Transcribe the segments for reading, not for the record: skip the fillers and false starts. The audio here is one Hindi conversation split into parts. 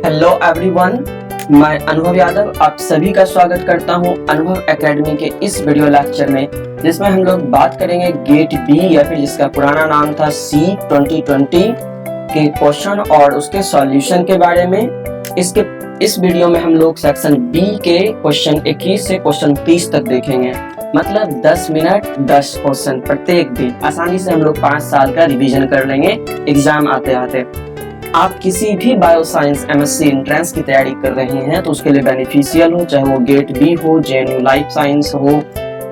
हेलो एवरीवन, मैं अनुभव यादव आप सभी का स्वागत करता हूं अनुभव एकेडमी के इस वीडियो लेक्चर में, जिसमें हम लोग बात करेंगे गेट बी या फिर जिसका पुराना नाम था सी 2020 के क्वेश्चन और उसके सॉल्यूशन के बारे में। इस वीडियो में हम लोग सेक्शन बी के क्वेश्चन 21 से क्वेश्चन 30 तक देखेंगे। मतलब 10 मिनट 10 क्वेश्चन प्रत्येक दिन। आसानी से हम लोग 5 साल का रिवीजन कर लेंगे एग्जाम आते आते। आप किसी भी बायो साइंस एमएससी एंट्रेंस की तैयारी कर रहे हैं तो उसके लिए बेनिफिशियल हो, चाहे वो गेट बी हो, जेएनयू लाइफ साइंस हो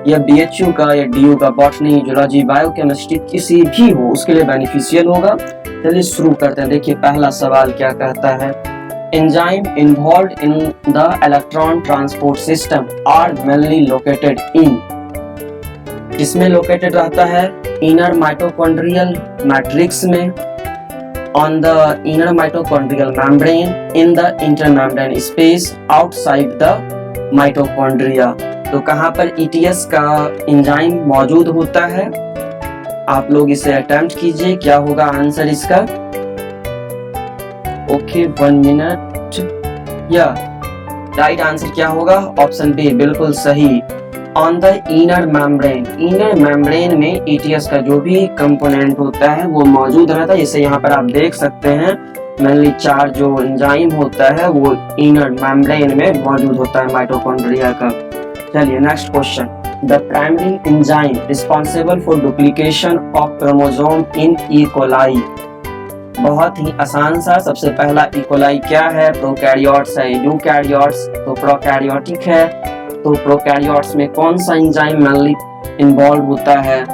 या बीएचयू का या डीयू का बॉटनी, जूलॉजी, बायोकेमिस्ट्री किसी भी हो, उसके लिए बेनिफिशियल होगा। चलिए शुरू करते हैं। देखिए पहला सवाल क्या कहता है, enzyme involved in the electron transport system are mainly located in, किसमें लोकेटेड रहता है? इनर माइटोकॉन्ड्रियल मैट्रिक्स में, on the inner mitochondrial membrane, in the intermembrane space, outside the mitochondria। तो कहाँ पर ETS का एंजाइम मौजूद होता है? आप लोग इसे अटेम्प्ट कीजिए, क्या होगा आंसर इसका? Okay 1 minute. या राइट आंसर क्या होगा? ऑप्शन बी बिल्कुल सही। ऑन द इनर मेम्ब्रेन में ETS का जो भी कंपोनेंट होता है वो मौजूद रहता है। जैसे यहाँ पर आप देख सकते हैं मेनली 4 जो एंजाइम होता है वो इनर मेम्ब्रेन में मौजूद होता है माइटोकॉन्ड्रिया का। चलिए next question, the primary enzyme responsible for duplication of chromosome in E coli. बहुत ही आसान सा, सबसे पहला ई कोलाई क्या है? प्रोकैरियोट्स है। यूकैरियोट्स तो प्रोकैरियोटिक है। तो प्रोकैरियोट्स में कौन सा एंजाइम मेनली इन्वॉल्व होता है?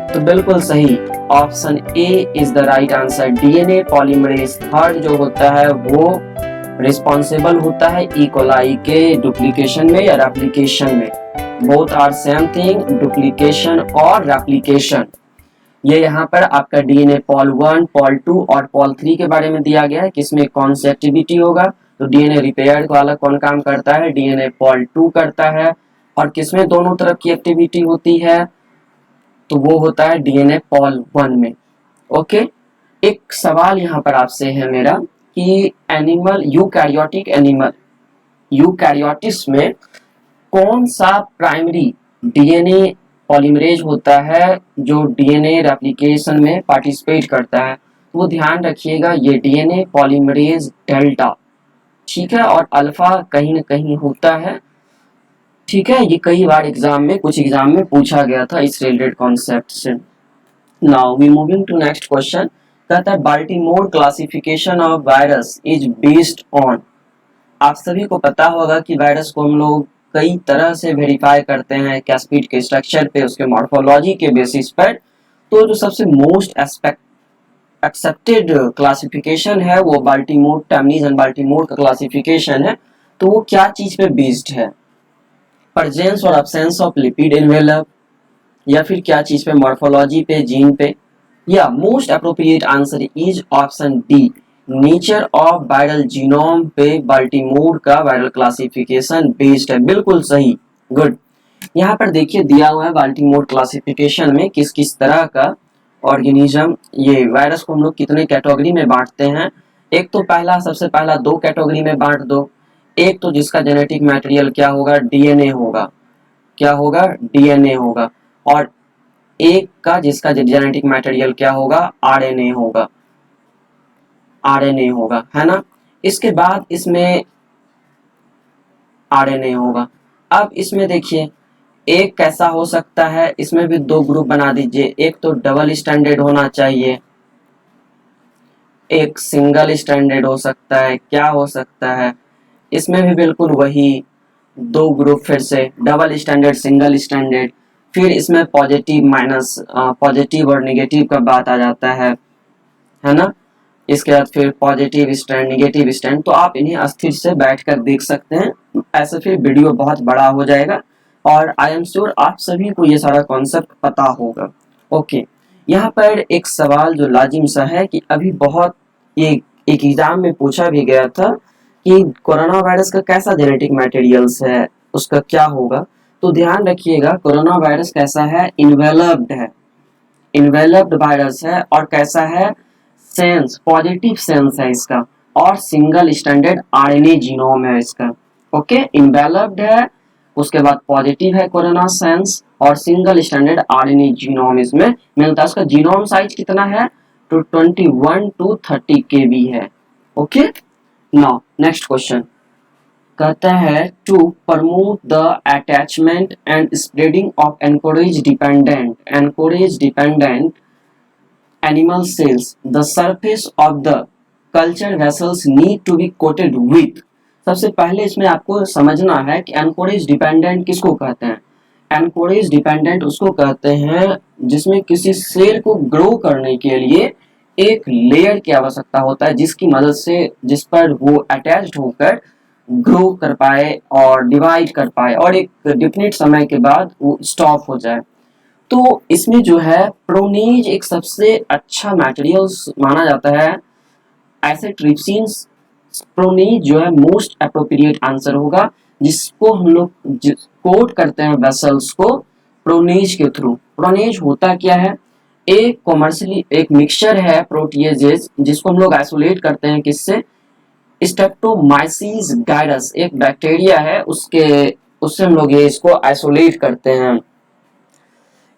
तो बिल्कुल सही, option A is the right answer. DNA polymerase third जो होता है वो रिस्पॉन्सिबल होता है ई कोलाई के डुप्लीकेशन में या रेप्लिकेशन में। Both are same thing, duplication और रेप्लिकेशन। ये यहाँ पर आपका डीएनए पॉल 1, पॉल 2 और पॉल 3 के बारे में दिया गया है, किसमें कौन सी एक्टिविटी होगा। तो डीएनए रिपेयर वाला कौन काम करता है? डीएनए पॉल 2 करता है। और किसमें दोनों तरफ की एक्टिविटी होती है? तो वो होता है डीएनए पॉल 1 में। ओके, एक सवाल यहाँ पर आपसे है मेरा कि एनिमल यूकैरियोटिस में कौन सा प्राइमरी डीएनए पॉलीमरेज होता है जो डीएनए रेप्लिकेशन में पार्टिसिपेट करता है? वो ध्यान रखिएगा, ये डीएनए पॉलीमरेज डेल्टा, ठीक है, और अल्फा कहीं न कहीं होता है, ठीक है। ये कई बार कुछ एग्जाम में पूछा गया था इस रिलेटेड कॉन्सेप्ट से। Now we moving to next question. कहता है Baltimore classification of virus is based on. आप सभी को पता होगा कि वायरस को हम लोग कई तरह से वेरीफाई करते हैं, कैस्पिड के स्ट्रक्चर पे, उसके मॉर्फोलॉजी के बेसिस पर। तो जो सबसे मोस्ट एक्सेप्टेड क्लासिफिकेशन है वो बाल्टीमोर, टैमनीज एंड बाल्टीमोर का क्लासिफिकेशन है। तो वो क्या चीज पे बेस्ड है? प्रेजेंस और अब्सेंस ऑफ लिपिड एनवेलप, या फिर क्या चीज पे? मॉर्फोलॉजी पे, जीन पे। या most appropriate answer is option D, nature of viral genome पे बाल्टीमोर का वायरल क्लासिफिकेशन बेस्ड है। बिल्कुल सही, गुड। यहाँ पर देखिए दिया हुआ है बाल्टीमोर क्लासिफिकेशन में किस किस तरह का ऑर्गेनिज्म, ये वायरस को हम लोग कितने कैटेगरी में बांटते हैं। एक तो सबसे पहला 2 कैटेगरी में बांट दो। एक तो जिसका जेनेटिक मटेरियल क्या होगा? डीएनए होगा। क्या होगा? डीएनए होगा। और एक का जिसका जेनेटिक मटेरियल क्या होगा? आरएनए होगा। आरएनए होगा, है ना। इसके बाद इसमें आरएनए होगा। अब इसमें देखिए एक कैसा हो सकता है, इसमें भी 2 ग्रुप बना दीजिए। एक तो डबल स्टैंडर्ड होना चाहिए, एक सिंगल स्टैंडर्ड हो सकता है। क्या हो सकता है? इसमें भी बिल्कुल वही 2 ग्रुप, फिर से डबल स्टैंडर्ड, सिंगल स्टैंडर्ड। फिर इसमें पॉजिटिव माइनस, पॉजिटिव और नेगेटिव का बात आ जाता है ना। इसके बाद फिर पॉजिटिव स्टैंड, नेगेटिव स्टैंड। तो आप इन्हें अस्थिर से बैठकर देख सकते हैं, ऐसे फिर वीडियो बहुत बड़ा हो जाएगा और आई एम श्योर आप सभी को ये सारा कॉन्सेप्ट पता होगा। ओके, यहाँ पर एक सवाल जो लाजिम सा है कि अभी बहुत एक एग्जाम में पूछा भी गया था कि कोरोना वायरस का कैसा जेनेटिक मटेरियल्स है, उसका क्या होगा। तो ध्यान रखिएगा कोरोना वायरस कैसा है? इन्वेलप्ड है, इन्वेलप्ड वायरस है। और कैसा है? सेंस, पॉजिटिव सेंस है इसका। और सिंगल स्टैंडर्ड आरएनए जीनोम है इसका। ओके, इनवेलप्ड है, उसके बाद पॉजिटिव है कोरोना सेंस और सिंगल स्टैंडर्ड आरएनए जीनोम इसमें मिलता है। उसका जीनोम साइज कितना है? तो 21 to 30 kb है। ओके, नाउ नेक्स्ट क्वेश्चन कहता है to promote the attachment and spreading of encourage dependent animal cells, the surface of the culture vessels need to be coated with। सबसे पहले इसमें आपको समझना है कि एनकोरेज डिपेंडेंट किसको कहते हैं। एनकोरेज डिपेंडेंट उसको कहते हैं जिसमें किसी सेल को ग्रो करने के लिए एक लेयर की आवश्यकता होता है, जिसकी मदद से जिस पर वो अटैच्ड होकर ग्रो कर पाए और डिवाइड कर पाए और एक डिफिनिट समय के बाद वो स्टॉप हो जाए। तो इसमें जो है प्रोनीज एक सबसे अच्छा मटेरियल माना जाता है। ऐसे ट्रिप्सिन्स प्रोनीज जो है मोस्ट अप्रोप्रिएट आंसर होगा, जिसको हम लोग कोट करते हैं वेसल्स को प्रोनीज के थ्रू। प्रोनीज होता क्या है? एक कॉमर्शियली एक मिक्सचर है प्रोटीजेज, जिसको हम लोग आइसोलेट करते हैं किससे? स्ट्रेप्टोमाइसिस गाइडस एक बैक्टीरिया है, उससे हम लोग ये इसको आइसोलेट करते हैं।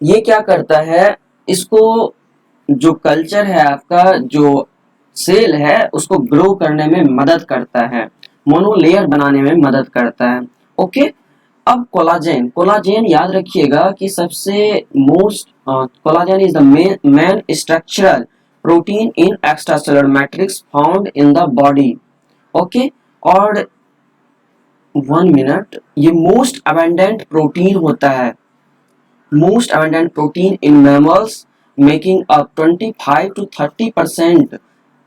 ये क्या करता है? इसको जो कल्चर है आपका, जो सेल है, उसको ग्रो करने में मदद करता है, मोनोलेयर बनाने में मदद करता है। ओके, अब कोलाजेन याद रखिएगा कि सबसे most collagen is the main structural protein in extracellular matrix found in the body. Okay, और 1 मिनट, ये मोस्ट अबंडेंट प्रोटीन होता है, most abundant protein in mammals making up 25 to 30%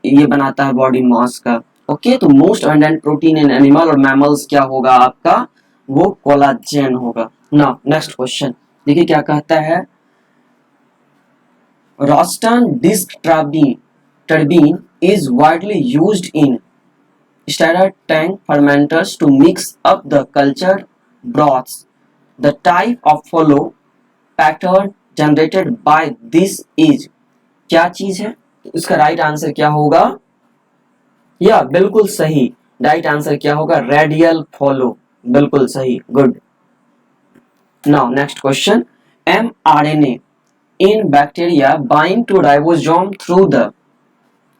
ये बनाता है बॉडी मास का। ओके, तो most abundant protein in animal और मैमल्स क्या होगा आपका? वो कोलाजेन होगा। नाउ नेक्स्ट क्वेश्चन देखिए क्या कहता है। Rushton disc turbine is widely used in starter tank fermenters to mix up the culture broths. The type of flow pattern generated by this is, क्या चीज है? इसका राइट आंसर क्या होगा? या बिल्कुल सही, राइट आंसर क्या होगा? रेडियल फॉलो, बिल्कुल सही, good. Now next question, mRNA in bacteria bind to ribosome through the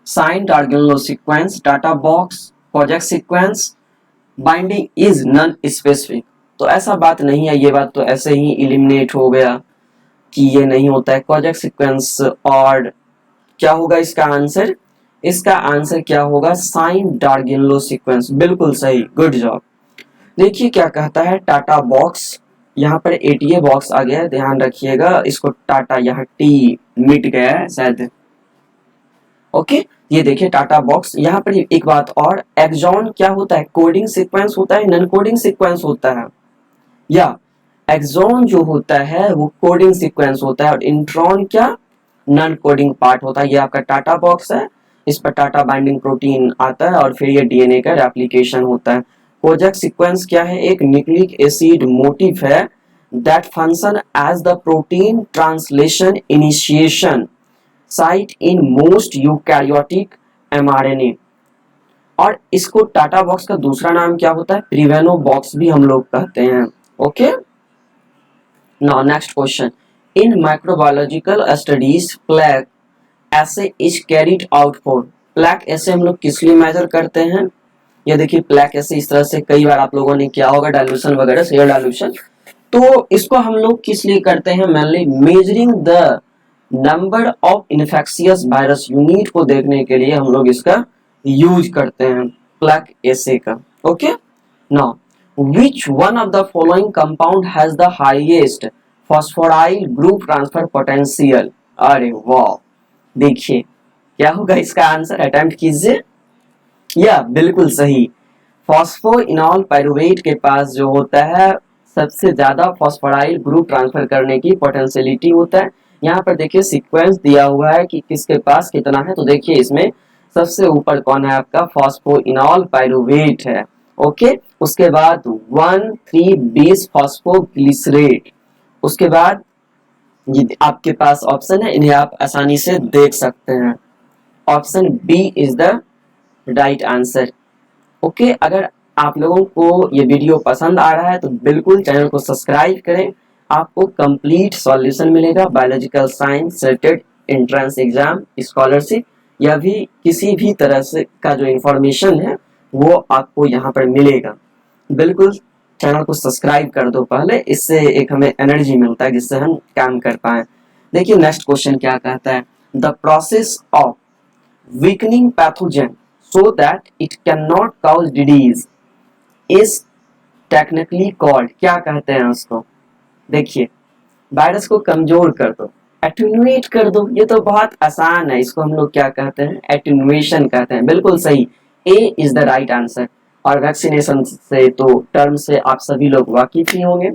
signed organelle sequence, data box, Kojak sequence, binding is non-specific। तो ऐसा बात नहीं है, ये बात तो ऐसे ही इलिमिनेट हो गया कि ये नहीं होता है कोजेक सीक्वेंस। और क्या होगा इसका आंसर? इसका आंसर क्या होगा? साइन डार्गिनलो सीक्वेंस, बिल्कुल सही, गुड जॉब। देखिए क्या कहता है टाटा बॉक्स, यहाँ पर एटीए बॉक्स आ गया है, ध्यान रखिएगा इसको, टाटा यहाँ टी मिट गया है शायद। ओके, ये देखिए टाटा बॉक्स। यहाँ पर एक बात और, एक्सॉन क्या होता है? कोडिंग सीक्वेंस होता है, नॉन कोडिंग सीक्वेंस होता है? या एक्सॉन जो होता है वो कोडिंग सीक्वेंस होता है और इंट्रॉन क्या? नॉन कोडिंग पार्ट होता है। ये आपका टाटा बॉक्स है, इस पर टाटा बाइंडिंग प्रोटीन आता है और फिर ये डीएनए का रेप्लिकेशन होता है। कोजेक सीक्वेंस क्या है? एक न्यूक्लिक एसिड मोटिफ है that function as the protein translation initiation site in most eukaryotic mRNA. और इसको टाटा बॉक्स का दूसरा नाम क्या होता है? प्रिवेनो बॉक्स भी हम लोग कहते हैं। ओके, नाउ नेक्स्ट क्वेश्चन, इन माइक्रोबायोलॉजिकल स्टडीज प्लेक ऐसे is carried out for. Plaque ऐसे हम लोग किस लिए मेजर करते हैं? ये देखिए प्लेक ऐसे इस तरह से कई बार आप लोगों ने किया होगा डाइल्यूशन वगैरह, सेल डाइल्यूशन। तो इसको हम लोग किस लिए करते हैं? Mainly measuring the number of infectious virus unit को देखने के लिए हम लोग इसका यूज करते हैं, प्लेक ऐसे का। Okay, now which one of the following compound has the highest phosphoryl group transfer potential? अरे वाह, देखिए क्या होगा इसका आंसर, अटेम्प्ट कीजिए। या बिल्कुल सही, फॉस्फोइनॉल पाइरुवेट के पास जो होता है सबसे ज्यादा फॉस्फोराइल ग्रुप ट्रांसफर करने की पोटेंशियलिटी होता है। यहाँ पर देखिए सीक्वेंस दिया हुआ है कि किसके पास कितना है, तो देखिए इसमें सबसे ऊपर कौन है आपका? फॉस्फोइनॉल पाइरुवेट है। ओके, उसके बाद 1,3-20 फॉस्फोग्लिसरेट, उसके बाद ये आपके पास ऑप्शन है, इन्हें आप आसानी से देख सकते हैं। Option B is the right answer. Okay, अगर आप लोगों को ये वीडियो पसंद आ रहा है तो बिल्कुल चैनल को सब्सक्राइब करें। आपको कंप्लीट सॉल्यूशन मिलेगा biological science related entrance exam, scholarship या भी किसी भी तरह से का जो इंफॉर्मेशन है वो आपको यहाँ पर मिलेगा। बिल्कुल चैनल को सब्सक्राइब कर दो पहले, इससे एक हमें एनर्जी मिलता है जिससे हम काम कर पाए। देखिए नेक्स्ट क्वेश्चन क्या कहता है, the process of weakening pathogen so that it cannot cause disease is technically called, क्या कहते हैं उसको। देखिए वायरस को कमजोर कर दो, एटेन्युएट कर दो, ये तो बहुत आसान है, इसको हम लोग क्या कहते हैं, एटेन्युएशन कहते हैं। बिल्कुल सही, ए इज द राइट आंसर। और वैक्सीनेशन से तो टर्म से आप सभी लोग वाकिफ ही होंगे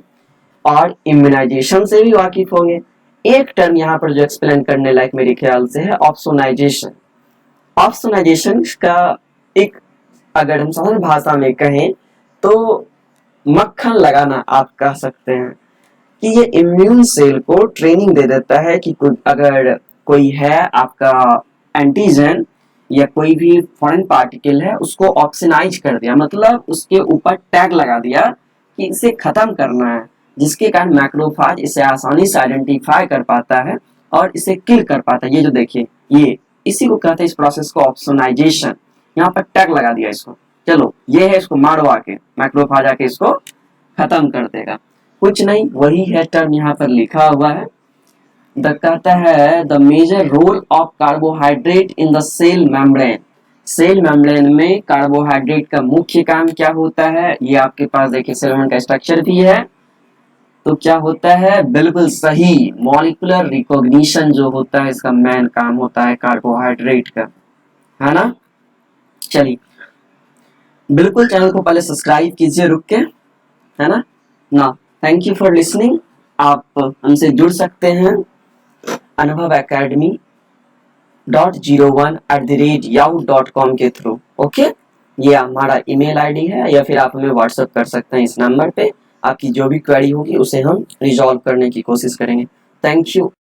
और इम्यूनाइजेशन से भी वाकिफ होंगे। एक टर्म यहाँ पर जो एक्सप्लेन करने लायक मेरे ख्याल से है ऑप्सोनाइजेशन। ऑप्सोनाइजेशन का एक अगर हम साधारण भाषा में कहें तो मक्खन लगाना आप कह सकते हैं कि ये इम्यून सेल को ट्रेनिंग दे देता है कि अगर कोई है आपका एंटीजन या कोई भी फॉरेन पार्टिकल है उसको ऑप्सोनाइज कर दिया, मतलब उसके ऊपर टैग लगा दिया कि इसे खत्म करना है, जिसके कारण मैक्रोफाज इसे आसानी से आइडेंटिफाई कर पाता है और इसे किल कर पाता है। ये जो देखिए ये इसी को कहते हैं, इस प्रोसेस को ऑप्सोनाइजेशन। यहाँ पर टैग लगा दिया इसको, चलो ये है, इसको मारो आके, मैक्रोफाज आके इसको खत्म कर देगा। कुछ नहीं, वही है टर्म यहाँ पर लिखा हुआ है। द कहता है the major role of carbohydrate in the cell membrane. Cell membrane में कार्बोहाइड्रेट का मुख्य काम क्या होता है, ये आपके पास देखिए सेल मेम्ब्रेन का स्ट्रक्चर भी है। तो क्या होता है, बिल्कुल सही, मॉलिक्यूलर रिकॉग्निशन जो होता है इसका मेन काम होता है कार्बोहाइड्रेट का, है ना। चलिए बिल्कुल चैनल को पहले सब्सक्राइब कीजिए रुक के, है ना। ना थैंक यू फॉर लिसनिंग। आप हमसे जुड़ सकते हैं anubhavacademy.01@yahoo.com के थ्रू। ओके, ये हमारा ईमेल आईडी है या फिर आप हमें व्हाट्सएप कर सकते हैं इस नंबर पे। आपकी जो भी क्वेरी होगी उसे हम रिजॉल्व करने की कोशिश करेंगे। Thank you.